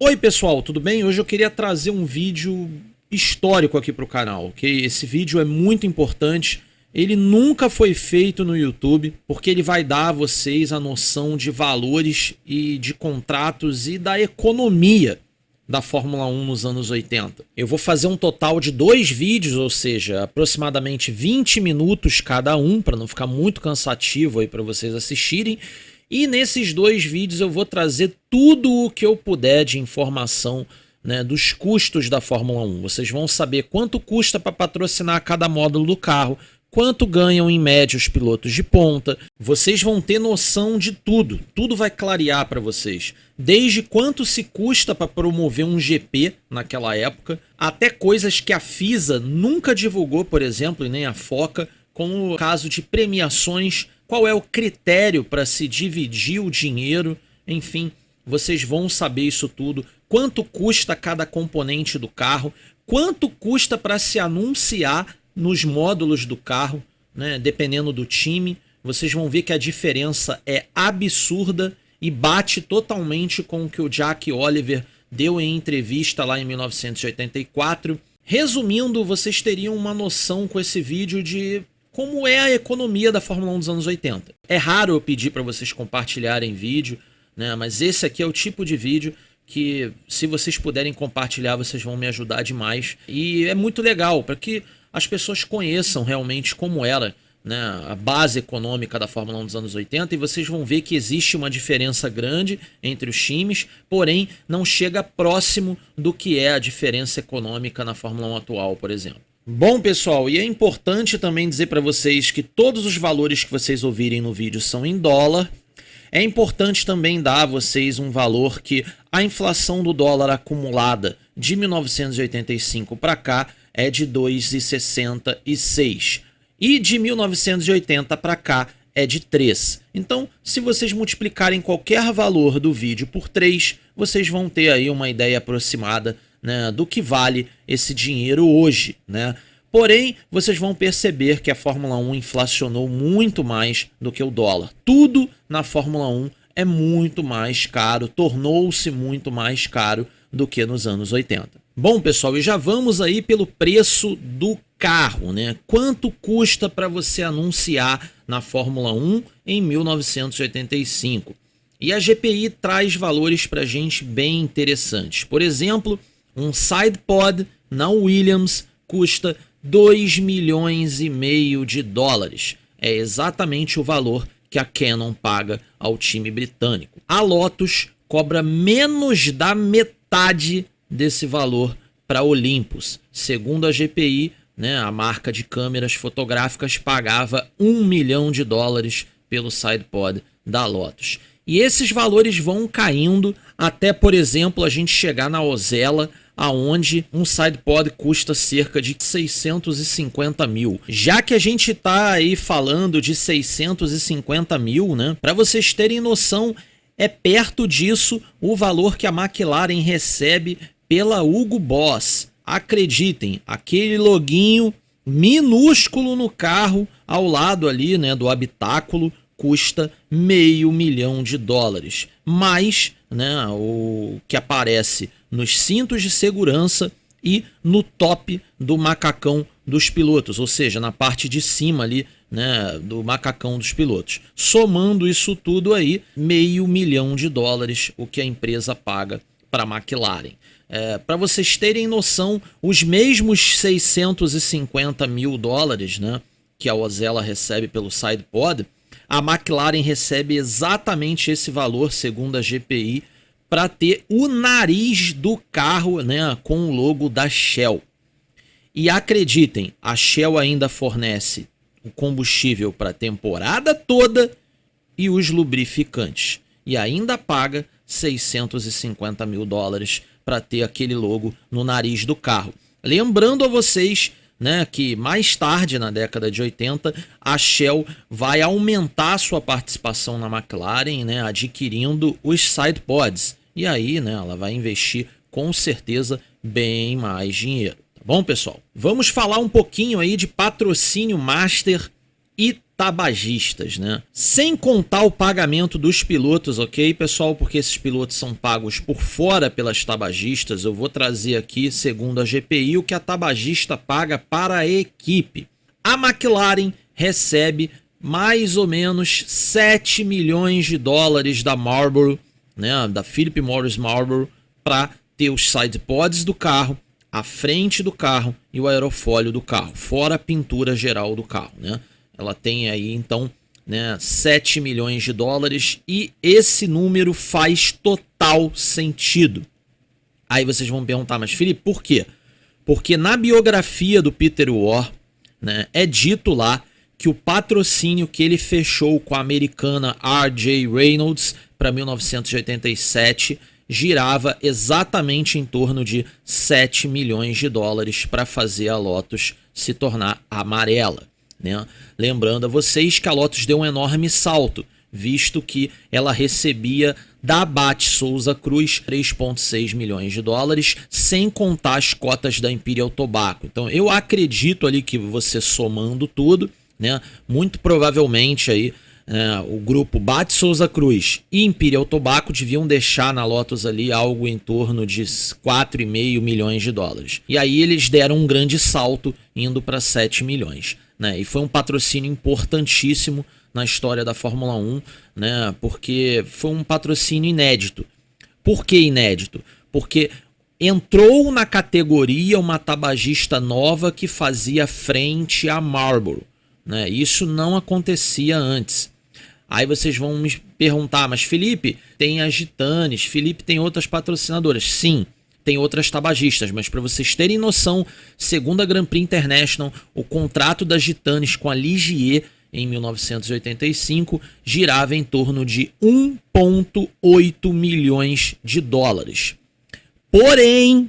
Oi pessoal, tudo bem? Hoje eu queria trazer um vídeo histórico aqui para o canal, ok? Esse vídeo é muito importante, ele nunca foi feito no YouTube, porque ele vai dar a vocês a noção de valores e de contratos e da economia da Fórmula 1 nos anos 80. Eu vou fazer um total de 2 vídeos, ou seja, aproximadamente 20 minutos cada um, para não ficar muito cansativo aí para vocês assistirem. E nesses 2 vídeos eu vou trazer tudo o que eu puder de informação, né, dos custos da Fórmula 1. Vocês vão saber quanto custa para patrocinar cada módulo do carro, quanto ganham em média os pilotos de ponta. Vocês vão ter noção de tudo. Tudo vai clarear para vocês. Desde quanto se custa para promover um GP naquela época, até coisas que a FISA nunca divulgou, por exemplo, e nem a FOCA, como o caso de premiações. Qual é o critério para se dividir o dinheiro? Enfim, vocês vão saber isso tudo. Quanto custa cada componente do carro? Quanto custa para se anunciar nos módulos do carro, né? Dependendo do time. Vocês vão ver que a diferença é absurda e bate totalmente com o que o Jack Oliver deu em entrevista lá em 1984. Resumindo, vocês teriam uma noção com esse vídeo de como é a economia da Fórmula 1 dos anos 80. É raro eu pedir para vocês compartilharem vídeo, né? Mas esse aqui é o tipo de vídeo que, se vocês puderem compartilhar, vocês vão me ajudar demais. E é muito legal para que as pessoas conheçam realmente como era, né, a base econômica da Fórmula 1 dos anos 80, e vocês vão ver que existe uma diferença grande entre os times, porém não chega próximo do que é a diferença econômica na Fórmula 1 atual, por exemplo. Bom pessoal, e é importante também dizer para vocês que todos os valores que vocês ouvirem no vídeo são em dólar. É importante também dar a vocês um valor que a inflação do dólar acumulada de 1985 para cá é de 2,66 e de 1980 para cá é de 3. Então, se vocês multiplicarem qualquer valor do vídeo por 3, vocês vão ter aí uma ideia aproximada, né, do que vale esse dinheiro hoje, né? Porém, vocês vão perceber que a Fórmula 1 inflacionou muito mais do que o dólar. Tudo na Fórmula 1 é muito mais caro, tornou-se muito mais caro do que nos anos 80. Bom, pessoal, e já vamos aí pelo preço do carro, né? Quanto custa para você anunciar na Fórmula 1 em 1985? E a GPI traz valores para a gente bem interessantes. Por exemplo, um sidepod na Williams custa 2,5 milhões de dólares. É exatamente o valor que a Canon paga ao time britânico. A Lotus cobra menos da metade desse valor para a Olympus. Segundo a GPI, né, a marca de câmeras fotográficas pagava 1 milhão de dólares pelo sidepod da Lotus. E esses valores vão caindo até, por exemplo, a gente chegar na Osella, aonde um sidepod custa cerca de 650 mil. Já que a gente está aí falando de 650 mil, né? Para vocês terem noção, é perto disso o valor que a McLaren recebe pela Hugo Boss. Acreditem, aquele loginho minúsculo no carro, ao lado ali, né, do habitáculo, custa $500 mil. Mais, né, o que aparece nos cintos de segurança e no top do macacão dos pilotos, ou seja, na parte de cima ali, né, do macacão dos pilotos. Somando isso tudo aí, $500 mil, o que a empresa paga para a McLaren. Para vocês terem noção, os mesmos 650 mil dólares, né, que a Osella recebe pelo sidepod, a McLaren recebe exatamente esse valor, segundo a GPI, para ter o nariz do carro, né, com o logo da Shell. E acreditem, a Shell ainda fornece o combustível para a temporada toda e os lubrificantes. E ainda paga 650 mil dólares para ter aquele logo no nariz do carro. Lembrando a vocês, né, que mais tarde, na década de 80, a Shell vai aumentar sua participação na McLaren, né, adquirindo os sidepods. E aí, né, ela vai investir com certeza bem mais dinheiro. Tá bom, pessoal? Vamos falar um pouquinho aí de patrocínio master e tabagistas, né? Sem contar o pagamento dos pilotos, ok, pessoal? Porque esses pilotos são pagos por fora pelas tabagistas. Eu vou trazer aqui, segundo a GPI, o que a tabagista paga para a equipe. A McLaren recebe mais ou menos 7 milhões de dólares da Marlboro, né, da Philip Morris Marlboro, para ter os sidepods do carro, a frente do carro e o aerofólio do carro, fora a pintura geral do carro, né? Ela tem aí, então, né, 7 milhões de dólares e esse número faz total sentido. Aí vocês vão perguntar, mas Felipe, por quê? Porque na biografia do Peter Warr, né, é dito lá que o patrocínio que ele fechou com a americana R.J. Reynolds para 1987 girava exatamente em torno de 7 milhões de dólares para fazer a Lotus se tornar amarela, né? Lembrando a vocês que a Lotus deu um enorme salto, visto que ela recebia da Abate Souza Cruz 3,6 milhões de dólares, sem contar as cotas da Imperial Tobacco. Então eu acredito ali que você somando tudo, né, muito provavelmente aí o grupo Abate Souza Cruz e Imperial Tobacco deviam deixar na Lotus ali algo em torno de 4,5 milhões de dólares. E aí eles deram um grande salto indo para 7 milhões. Né? E foi um patrocínio importantíssimo na história da Fórmula 1, né? Porque foi um patrocínio inédito. Por que inédito? Porque entrou na categoria uma tabagista nova que fazia frente à Marlboro, né? Isso não acontecia antes. Aí vocês vão me perguntar, mas Felipe, tem a Gitanes, Felipe tem outras patrocinadoras. Sim, tem outras tabagistas, mas para vocês terem noção, segundo a Grand Prix International, o contrato da Gitanes com a Ligier em 1985 girava em torno de 1,8 milhões de dólares. Porém,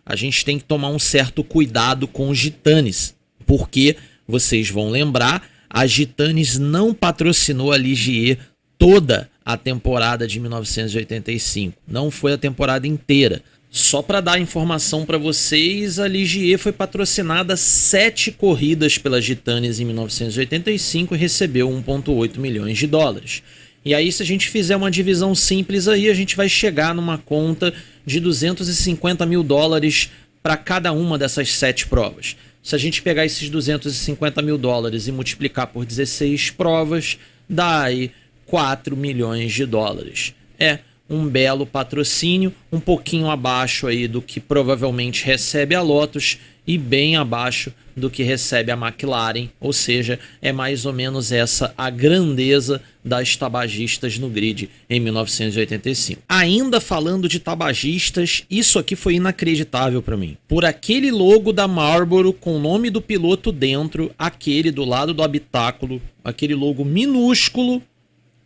a gente tem que tomar um certo cuidado com os Gitanes, porque vocês vão lembrar, a Gitanes não patrocinou a Ligier toda a temporada de 1985. Não foi a temporada inteira. Só para dar informação para vocês, a Ligier foi patrocinada 7 corridas pela Gitanes em 1985 e recebeu 1,8 milhões de dólares. E aí, se a gente fizer uma divisão simples aí, a gente vai chegar numa conta de 250 mil dólares para cada uma dessas 7 provas. Se a gente pegar esses 250 mil dólares e multiplicar por 16 provas, dá aí 4 milhões de dólares. É um belo patrocínio, um pouquinho abaixo aí do que provavelmente recebe a Lotus e bem abaixo do que recebe a McLaren, ou seja, é mais ou menos essa a grandeza das tabagistas no grid em 1985. Ainda falando de tabagistas, isso aqui foi inacreditável para mim. Por aquele logo da Marlboro com o nome do piloto dentro, aquele do lado do habitáculo, aquele logo minúsculo,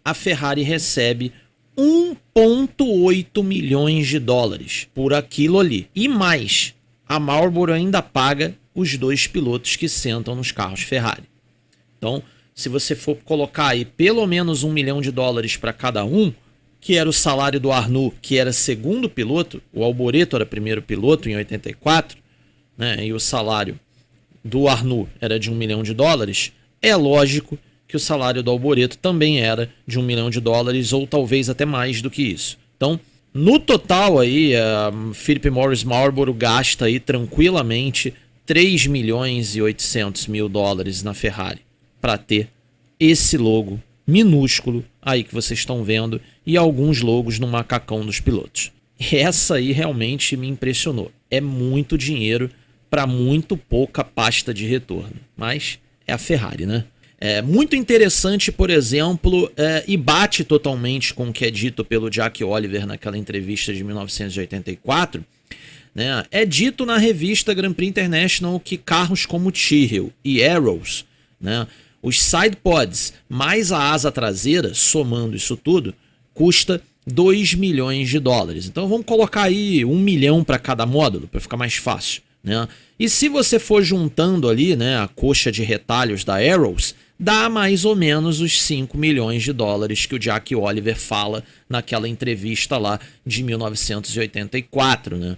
a Ferrari recebe 1,8 milhões de dólares por aquilo ali. E mais, a Marlboro ainda paga os 2 pilotos que sentam nos carros Ferrari. Então, se você for colocar aí pelo menos 1 milhão de dólares para cada um, que era o salário do Arnoux, que era segundo piloto, o Alboreto era primeiro piloto em 84, né, e o salário do Arnoux era de 1 milhão de dólares, é lógico que o salário do Alboreto também era de 1 milhão de dólares, ou talvez até mais do que isso. Então, no total aí, a Philip Morris Marlboro gasta aí tranquilamente 3 milhões e 800 mil dólares na Ferrari para ter esse logo minúsculo aí que vocês estão vendo e alguns logos no macacão dos pilotos. Essa aí realmente me impressionou. É muito dinheiro para muito pouca pasta de retorno, mas é a Ferrari, né? É muito interessante, por exemplo, e bate totalmente com o que é dito pelo Jack Oliver naquela entrevista de 1984, né? É dito na revista Grand Prix International que carros como Tyrrell e Arrows, né, os sidepods mais a asa traseira, somando isso tudo, custa 2 milhões de dólares. Então vamos colocar aí 1 milhão para cada módulo, para ficar mais fácil, né? E se você for juntando ali, né, a coxa de retalhos da Arrows, dá mais ou menos os 5 milhões de dólares que o Jack Oliver fala naquela entrevista lá de 1984, né?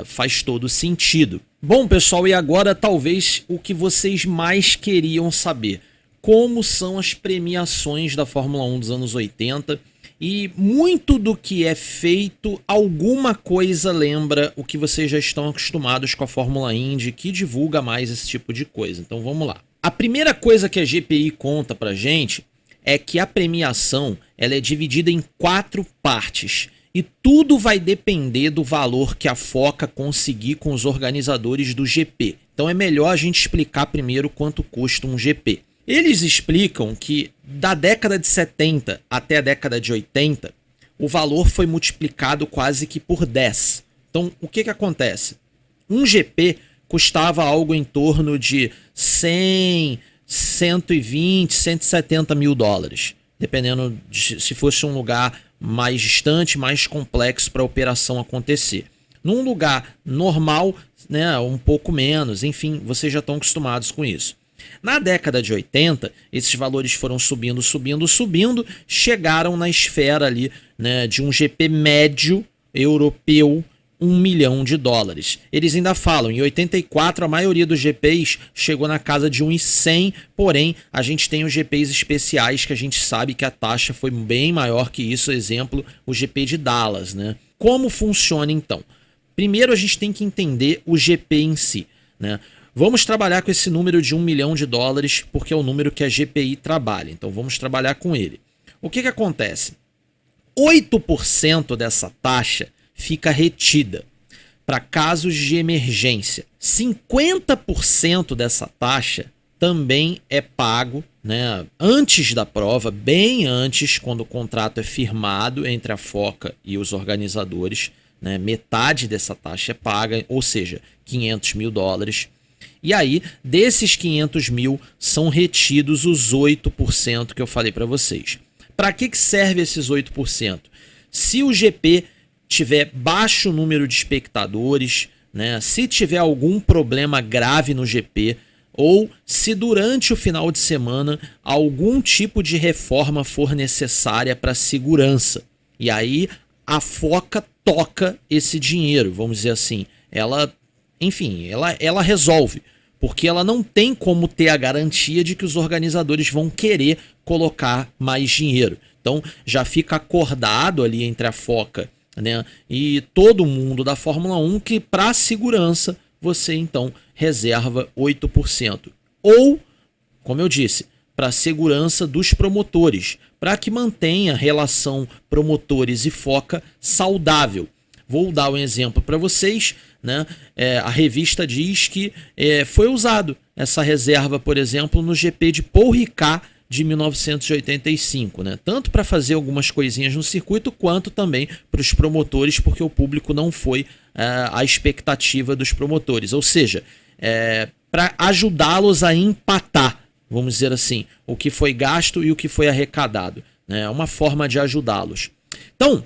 Faz todo sentido. Bom, pessoal, e agora talvez o que vocês mais queriam saber. Como são as premiações da Fórmula 1 dos anos 80? E muito do que é feito, alguma coisa lembra o que vocês já estão acostumados com a Fórmula Indy, que divulga mais esse tipo de coisa. Então vamos lá. A primeira coisa que a GPI conta pra gente é que a premiação ela é dividida em 4 partes. E tudo vai depender do valor que a FOCA conseguir com os organizadores do GP. Então é melhor a gente explicar primeiro quanto custa um GP. Eles explicam que da década de 70 até a década de 80, o valor foi multiplicado quase que por 10. Então, o que acontece? Um GP custava algo em torno de 100, 120, 170 mil dólares. Dependendo de se fosse um lugar mais distante, mais complexo para a operação acontecer. Num lugar normal, né, um pouco menos, enfim, vocês já estão acostumados com isso. Na década de 80, esses valores foram subindo, chegaram na esfera ali, né, de um GP médio europeu, 1 milhão de dólares. Eles ainda falam, em 84 a maioria dos GPs chegou na casa de 1.100, porém a gente tem os GPs especiais que a gente sabe que a taxa foi bem maior que isso, exemplo, o GP de Dallas, né? Como funciona então? Primeiro a gente tem que entender o GP em si, né? Vamos trabalhar com esse número de 1 milhão de dólares, porque é o número que a GPI trabalha. Então vamos trabalhar com ele. O que acontece? 8% dessa taxa fica retida para casos de emergência. 50% dessa taxa também é pago, né, antes da prova, bem antes, quando o contrato é firmado entre a FOCA e os organizadores. Né, metade dessa taxa é paga, ou seja, 500 mil dólares. E aí, desses 500 mil, são retidos os 8% que eu falei para vocês. Para que serve esses 8%? Se o GP tiver baixo número de espectadores, né, se tiver algum problema grave no GP, ou se durante o final de semana algum tipo de reforma for necessária para segurança. E aí a FOCA toca esse dinheiro, vamos dizer assim. Ela, enfim, ela resolve, porque ela não tem como ter a garantia de que os organizadores vão querer colocar mais dinheiro. Então já fica acordado ali entre a FOCA, né, e todo mundo da Fórmula 1 que para segurança você então reserva 8%. Ou, como eu disse, para segurança dos promotores, para que mantenha a relação promotores e FOCA saudável. Vou dar um exemplo para vocês, né? A revista diz que foi usado essa reserva, por exemplo, no GP de Paul Ricard de 1985, né? Tanto para fazer algumas coisinhas no circuito, quanto também para os promotores, porque o público não foi a expectativa dos promotores. Ou seja, para ajudá-los a empatar, vamos dizer assim, o que foi gasto e o que foi arrecadado. É uma forma de ajudá-los. Então,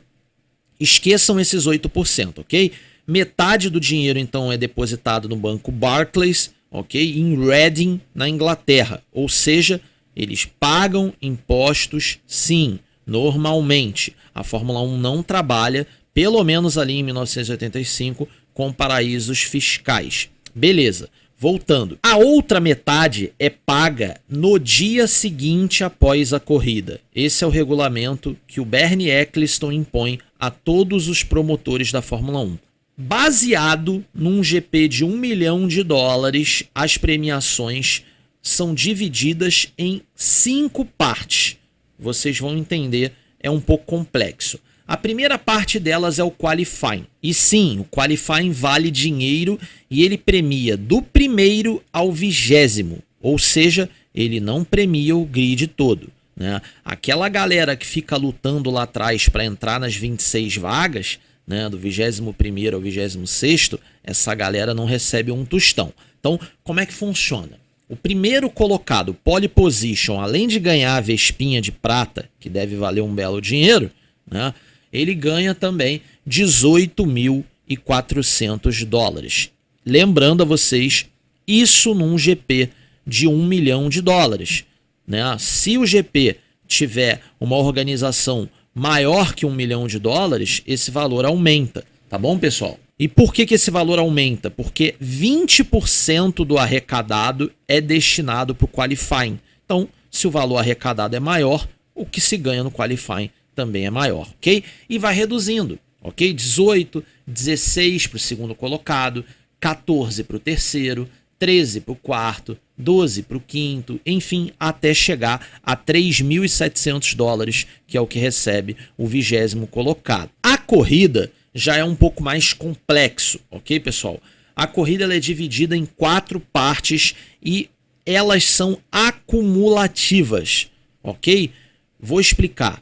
esqueçam esses 8%, ok? Metade do dinheiro, então, é depositado no banco Barclays, ok? Em Reading, na Inglaterra. Ou seja, eles pagam impostos, sim, normalmente. A Fórmula 1 não trabalha, pelo menos ali em 1985, com paraísos fiscais. Beleza. Voltando, a outra metade é paga no dia seguinte após a corrida. Esse é o regulamento que o Bernie Eccleston impõe a todos os promotores da Fórmula 1. Baseado num GP de 1 milhão de dólares, as premiações são divididas em 5 partes. Vocês vão entender, é um pouco complexo. A primeira parte delas é o qualifying. E sim, o qualifying vale dinheiro e ele premia do primeiro ao 20º. Ou seja, ele não premia o grid todo, né? Aquela galera que fica lutando lá atrás para entrar nas 26 vagas, né, do 21º ao 26º, essa galera não recebe um tostão. Então, como é que funciona? O primeiro colocado, pole position, além de ganhar a Vespinha de prata, que deve valer um belo dinheiro, né, ele ganha também 18.400 dólares. Lembrando a vocês, isso num GP de 1 milhão de dólares. Né? Se o GP tiver uma organização maior que 1 milhão de dólares, esse valor aumenta. Tá bom, pessoal? E por que esse valor aumenta? Porque 20% do arrecadado é destinado para o qualifying. Então, se o valor arrecadado é maior, o que se ganha no qualifying também é maior, ok? E vai reduzindo, ok? 18, 16 para o segundo colocado, 14 para o terceiro, 13 para o quarto, 12 para o quinto, enfim, até chegar a $3.700, que é o que recebe o 20º colocado. A corrida já é um pouco mais complexo, ok, pessoal? A corrida ela é dividida em 4 partes e elas são acumulativas, ok? Vou explicar.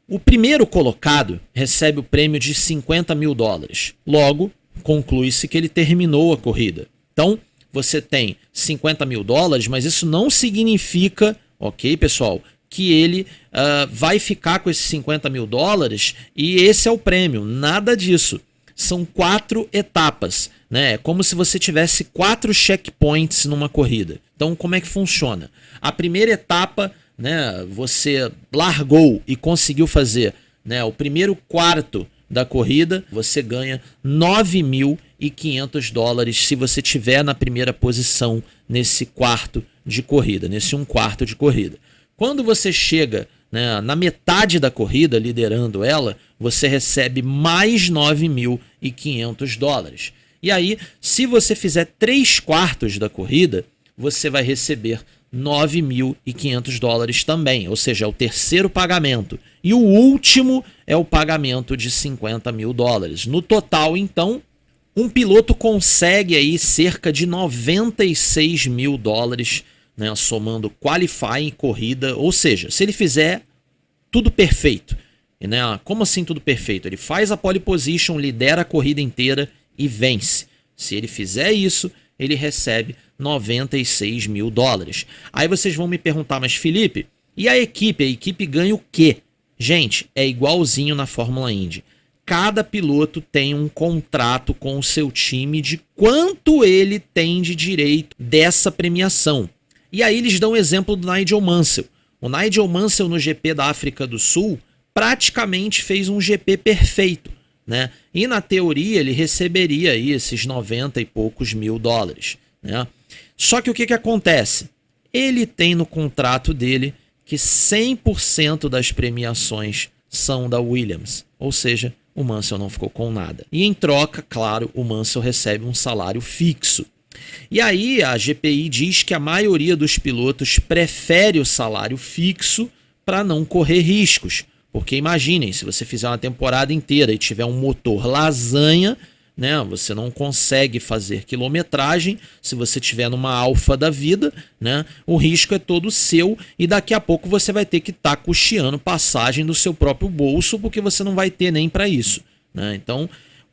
O primeiro colocado recebe o prêmio de $50 mil. Logo, conclui-se que ele terminou a corrida. Então, você tem $50 mil, mas isso não significa, ok, pessoal, que ele vai ficar com esses $50 mil e esse é o prêmio. Nada disso. São 4 etapas, né? É como se você tivesse 4 checkpoints numa corrida. Então, como é que funciona? A primeira etapa, né, você largou e conseguiu fazer, né, o primeiro quarto da corrida, você ganha $9.500 se você tiver na primeira posição nesse quarto de corrida, nesse 1/4 de corrida. Quando você chega, né, na metade da corrida, liderando ela, você recebe mais $9.500. E aí, se você fizer 3/4 da corrida, você vai receber $9.500 também, ou seja, é o terceiro pagamento. E o último é o pagamento de $50 mil. No total, então, um piloto consegue aí cerca de $96 mil, né, somando qualifying e corrida, ou seja, se ele fizer tudo perfeito, né, como assim tudo perfeito? Ele faz a pole position, lidera a corrida inteira e vence. Se ele fizer isso, ele recebe $96 mil. Aí vocês vão me perguntar, mas Felipe, e a equipe? A equipe ganha o quê? Gente, é igualzinho na Fórmula Indy. Cada piloto tem um contrato com o seu time de quanto ele tem de direito dessa premiação. E aí eles dão o exemplo do Nigel Mansell. O Nigel Mansell no GP da África do Sul praticamente fez um GP perfeito, né? E na teoria ele receberia aí esses 90 e poucos mil dólares, né? Só que o que acontece? Ele tem no contrato dele que 100% das premiações são da Williams, ou seja, o Mansell não ficou com nada. E em troca, claro, o Mansell recebe um salário fixo. E aí a GPI diz que a maioria dos pilotos prefere o salário fixo para não correr riscos. Porque imaginem, se você fizer uma temporada inteira e tiver um motor lasanha, né, você não consegue fazer quilometragem. Se você tiver numa Alfa da vida, né, o risco é todo seu e daqui a pouco você vai ter que estar custeando passagem do seu próprio bolso porque você não vai ter nem para isso, né? Então,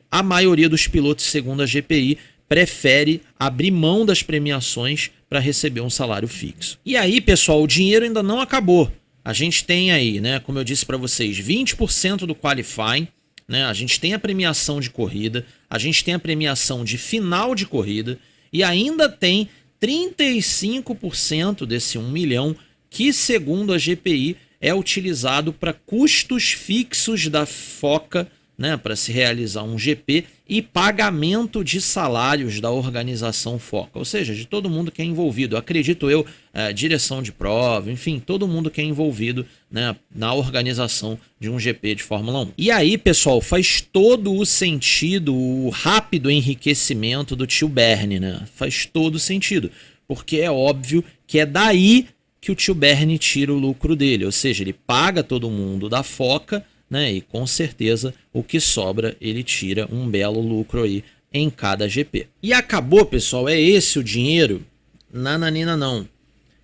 a maioria dos pilotos, segundo a GPI, prefere abrir mão das premiações para receber um salário fixo. E aí, pessoal, o dinheiro ainda não acabou. A gente tem aí, né, como eu disse para vocês, 20% do qualifying, né? A gente tem a premiação de corrida, a gente tem a premiação de final de corrida e ainda tem 35% desse 1 milhão que, segundo a GPI, é utilizado para custos fixos da FOCA, né, para se realizar um GP e pagamento de salários da organização FOCA, ou seja, de todo mundo que é envolvido, acredito eu, direção de prova, enfim, todo mundo que é envolvido, né, na organização de um GP de Fórmula 1. E aí, pessoal, faz todo o sentido o rápido enriquecimento do tio Bernie, né? Faz todo sentido, porque é óbvio que é daí que o tio Bernie tira o lucro dele, ou seja, ele paga todo mundo da FOCA, né, e com certeza o que sobra ele tira um belo lucro aí em cada GP. E acabou, pessoal, é esse o dinheiro? Nananina não.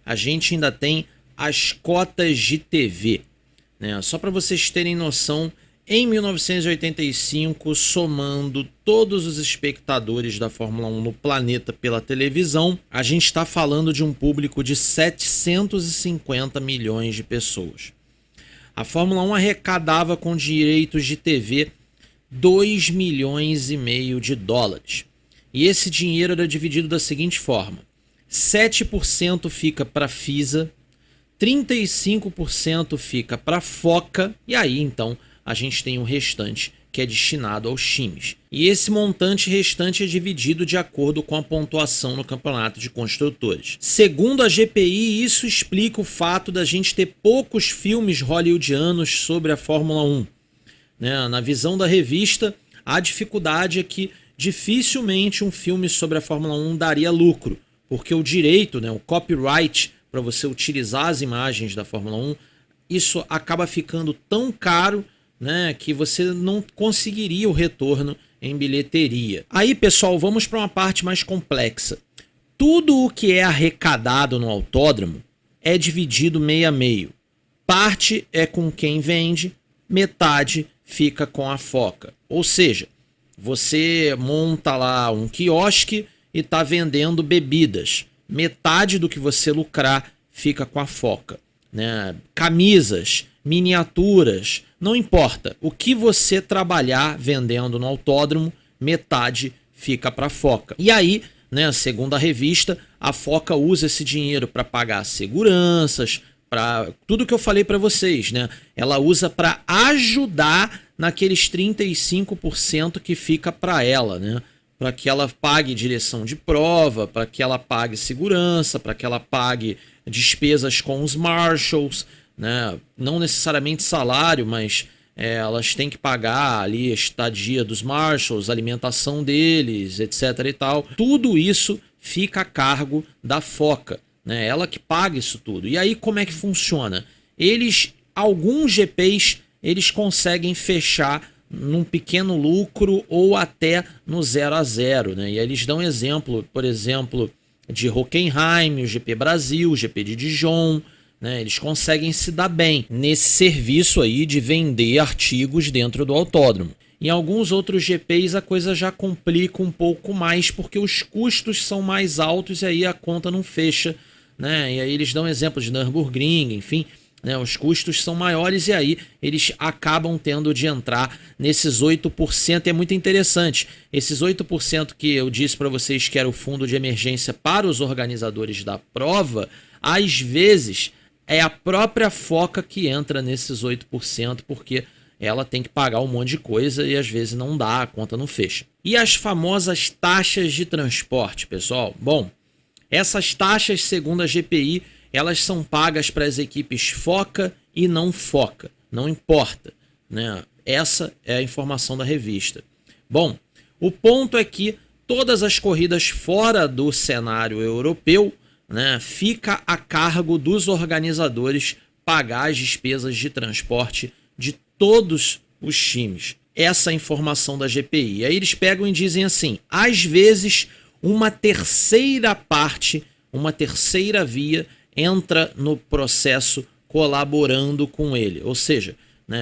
A gente ainda tem as cotas de TV, né? Só para vocês terem noção, em 1985, somando todos os espectadores da Fórmula 1 no planeta pela televisão, a gente está falando de um público de 750 milhões de pessoas. A Fórmula 1 arrecadava com direitos de TV 2,5 milhões de dólares. E esse dinheiro era dividido da seguinte forma: 7% fica para a FISA, 35% fica para a FOCA, e aí então a gente tem o restante que é destinado aos times. E esse montante restante é dividido de acordo com a pontuação no campeonato de construtores. Segundo a GPI, isso explica o fato da gente ter poucos filmes hollywoodianos sobre a Fórmula 1. Na visão da revista, a dificuldade é que dificilmente um filme sobre a Fórmula 1 daria lucro, porque o direito, o copyright para você utilizar as imagens da Fórmula 1, isso acaba ficando tão caro, que você não conseguiria o retorno em bilheteria. Aí, pessoal, vamos para uma parte mais complexa. Tudo o que é arrecadado no autódromo é dividido meio a meio. Parte é com quem vende, metade fica com a FOCA. Ou seja, você monta lá um quiosque e está vendendo bebidas. Metade do que você lucrar fica com a FOCA. Camisas, miniaturas, não importa. O que você trabalhar vendendo no autódromo, metade fica para a FOCA. E aí, segundo a revista, a FOCA usa esse dinheiro para pagar seguranças, para tudo que eu falei para vocês. Ela usa para ajudar naqueles 35% que fica para ela, para que ela pague direção de prova, para que ela pague segurança, para que ela pague despesas com os marshals, não necessariamente salário, mas elas têm que pagar ali a estadia dos marshals, a alimentação deles, etc. e tal. Tudo isso fica a cargo da FOCA, ela que paga isso tudo. E aí como é que funciona? Alguns GPs, eles conseguem fechar num pequeno lucro ou até no 0 a 0, E aí eles dão exemplo, por exemplo, de Hockenheim, o GP Brasil, o GP de Dijon, eles conseguem se dar bem nesse serviço aí de vender artigos dentro do autódromo. Em alguns outros GPs a coisa já complica um pouco mais, porque os custos são mais altos e aí a conta não fecha, E aí eles dão exemplo de Nürburgring, enfim, os custos são maiores e aí eles acabam tendo de entrar nesses 8%. É muito interessante. Esses 8% que eu disse para vocês que era o fundo de emergência para os organizadores da prova, às vezes é a própria FOCA que entra nesses 8%, porque ela tem que pagar um monte de coisa e às vezes não dá, a conta não fecha. E as famosas taxas de transporte, pessoal? Bom, essas taxas, segundo a GPI, elas são pagas para as equipes FOCA e não FOCA, não importa, Essa é a informação da revista. Bom, o ponto é que todas as corridas fora do cenário europeu, fica a cargo dos organizadores pagar as despesas de transporte de todos os times. Essa é a informação da GPI. Aí eles pegam e dizem assim, às vezes uma terceira parte, uma terceira via entra no processo colaborando com ele, ou seja,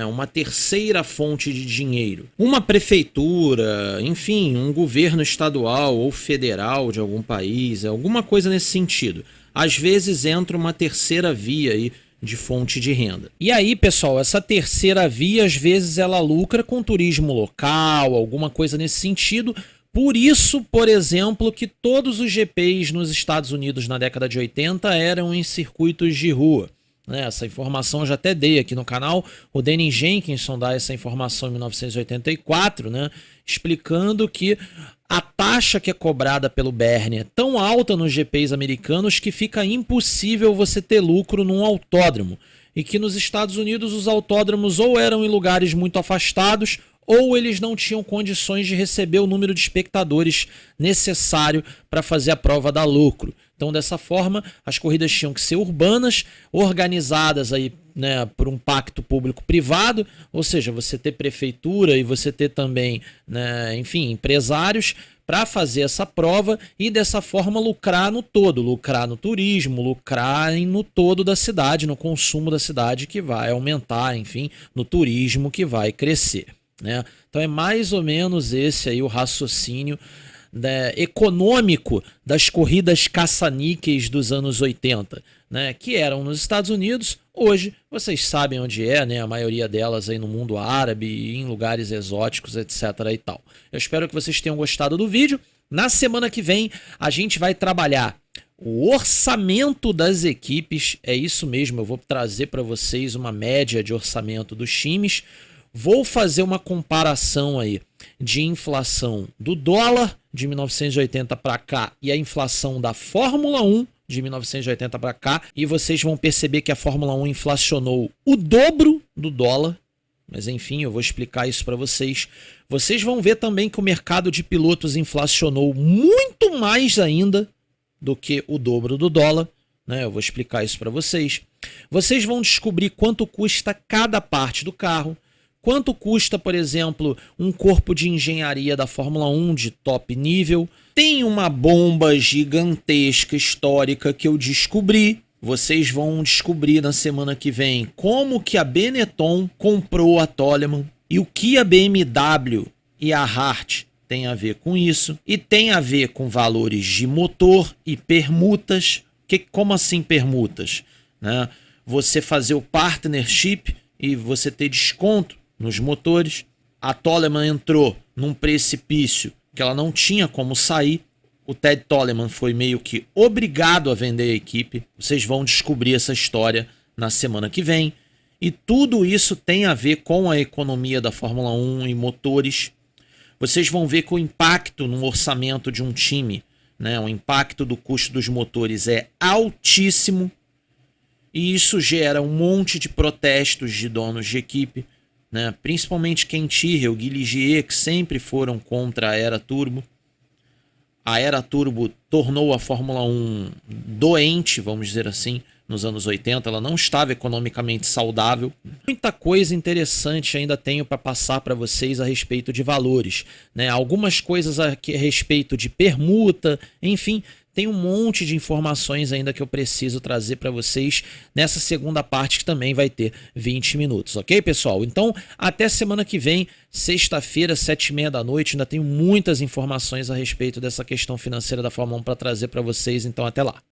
uma terceira fonte de dinheiro. Uma prefeitura, enfim, um governo estadual ou federal de algum país, alguma coisa nesse sentido. Às vezes entra uma terceira via aí de fonte de renda. E aí, pessoal, essa terceira via, às vezes ela lucra com turismo local, alguma coisa nesse sentido. Por isso, por exemplo, que todos os GPs nos Estados Unidos na década de 80 eram em circuitos de rua. Essa informação eu já até dei aqui no canal. O Danny Jenkinson dá essa informação em 1984, explicando que a taxa que é cobrada pelo Bernie é tão alta nos GPs americanos que fica impossível você ter lucro num autódromo. E que nos Estados Unidos os autódromos ou eram em lugares muito afastados ou eles não tinham condições de receber o número de espectadores necessário para fazer a prova dar lucro. Então, dessa forma, as corridas tinham que ser urbanas, organizadas aí, por um pacto público-privado, ou seja, você ter prefeitura e você ter também, enfim, empresários para fazer essa prova e dessa forma lucrar no todo, lucrar no turismo, lucrar no todo da cidade, no consumo da cidade que vai aumentar, enfim, no turismo que vai crescer. Então é mais ou menos esse aí o raciocínio econômico das corridas caça-níqueis dos anos 80, que eram nos Estados Unidos. Hoje vocês sabem onde é, a maioria delas aí no mundo árabe, em lugares exóticos, etc. e tal. Eu espero que vocês tenham gostado do vídeo. Na semana que vem a gente vai trabalhar o orçamento das equipes, é isso mesmo, eu vou trazer para vocês uma média de orçamento dos times, Vou fazer uma comparação aí de inflação do dólar de 1980 para cá e a inflação da Fórmula 1 de 1980 para cá, e vocês vão perceber que a Fórmula 1 inflacionou o dobro do dólar. Mas enfim, eu vou explicar isso para vocês. Vocês vão ver também que o mercado de pilotos inflacionou muito mais ainda do que o dobro do dólar, né? Eu vou explicar isso para vocês. Vocês vão descobrir quanto custa cada parte do carro, quanto custa, por exemplo, um corpo de engenharia da Fórmula 1 de top nível. Tem uma bomba gigantesca histórica que eu descobri. Vocês vão descobrir na semana que vem como que a Benetton comprou a Toleman e o que a BMW e a Hart tem a ver com isso. E tem a ver com valores de motor e permutas. Como assim permutas? Né? Você fazer o partnership e você ter desconto nos motores. A Toleman entrou num precipício que ela não tinha como sair. O Ted Toleman foi meio que obrigado a vender a equipe. Vocês vão descobrir essa história na semana que vem. E tudo isso tem a ver com a economia da Fórmula 1 e motores. Vocês vão ver que o impacto no orçamento de um time, né, o impacto do custo dos motores é altíssimo. E isso gera um monte de protestos de donos de equipe, né, principalmente Ken Tyrrell, Guy Ligier, que sempre foram contra a era turbo. A era turbo tornou a Fórmula 1 doente, vamos dizer assim, nos anos 80. Ela não estava economicamente saudável. Muita coisa interessante ainda tenho para passar para vocês a respeito de valores, né? Algumas coisas aqui a respeito de permuta, enfim, tem um monte de informações ainda que eu preciso trazer para vocês nessa segunda parte que também vai ter 20 minutos, ok, pessoal? Então, até semana que vem, sexta-feira, 7h30 da noite, ainda tenho muitas informações a respeito dessa questão financeira da Fórmula 1 para trazer para vocês, então até lá.